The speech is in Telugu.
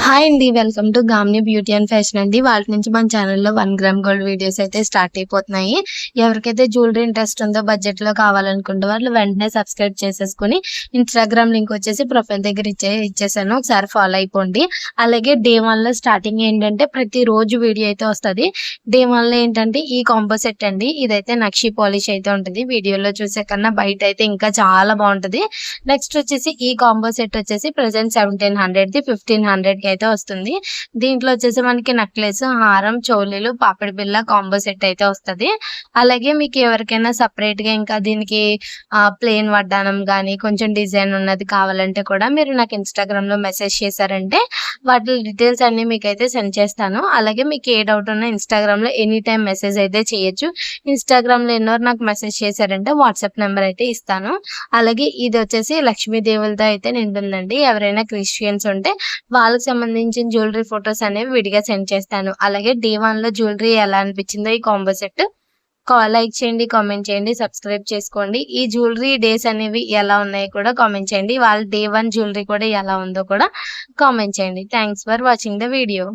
హాయ్ అండి. Welcome to Gamni beauty and fashion అండి. వాటి నుంచి మన ఛానల్‌లో 1 గ్రామ్ గోల్డ్ వీడియోస్ అయితే స్టార్ట్ అయిపోతున్నాయి. ఎవరికైతే జ్యువెలరీ ఇంట్రెస్ట్ ఉందో బడ్జెట్‌లో కావాలనుకుంటే వాళ్ళు వెంటనే సబ్స్క్రైబ్ చేసేసుకొని ఇన్‌స్టాగ్రామ్ లింక్ వచ్చేసి ప్రొఫైల్ దగ్గర ఇచ్చేసాను. ఒకసారి ఫాలో అయిపోండి. అలాగే డే 1లో స్టార్టింగ్ ఏంటంటే ప్రతిరోజు వీడియో అయితే వస్తది. డే 1లో ఏంటంటే ఈ కాంబో సెట్ అండి. ఇదైతే నక్షి పాలిష్ అయితే ఉంటది. వీడియోలో చూసే కన్నా బయట అయితే ఇంకా చాలా బాగుంటది. నెక్స్ట్ వచ్చేసి ఈ కాంబో సెట్ వచ్చేసి ప్రెజెంట్ 1700ది 1500 అయితే వస్తుంది. దీంట్లో వచ్చేసి మనకి నెక్లెస్, హారం, చోలీలు, పాపిడి బిళ్ళ కాంబో సెట్ అయితే వస్తది. అలాగే మీకు ఎవరికైనా సెపరేట్‌గా ఇంకా దీనికి ప్లెయిన్ వడ్డానం గానీ, కొంచెం డిజైన్ ఉన్నది కావాలంటే కూడా మీరు నాకు ఇన్‌స్టాగ్రామ్‌లో మెసేజ్ చేశారంటే వాటి డీటెయిల్స్ అన్నీ మీకైతే సెండ్ చేస్తాను. అలాగే మీకు ఏ డౌట్ ఉన్నా ఇన్‌స్టాగ్రామ్‌లో ఎనీ టైమ్ మెసేజ్ అయితే చేయొచ్చు. ఇన్‌స్టాగ్రామ్‌లో ఎన్నోరు నాకు మెసేజ్ చేశారంటే వాట్సాప్ నెంబర్ అయితే ఇస్తాను. అలాగే ఇది వచ్చేసి లక్ష్మీదేవులతో అయితే నిండుందండి. ఎవరైనా క్రిస్టియన్స్ ఉంటే వాళ్ళకి సంబంధించిన జ్యువెలరీ ఫోటోస్ అనేవి విడిగా సెండ్ చేస్తాను. అలాగే డే 1లో జ్యువెలరీ ఎలా అనిపించిందో ఈ కాంబో సెట్ లైక్ చేయండి, కామెంట్ చేయండి, సబ్స్క్రైబ్ చేసుకోండి. ఈ జ్యువెలరీ డేస్ అనేవి ఎలా ఉన్నాయో కూడా కామెంట్ చేయండి. వాళ్ళ డే 1 జ్యువెలరీ కూడా ఎలా ఉందో కూడా కామెంట్ చేయండి. Thanks for watching the video.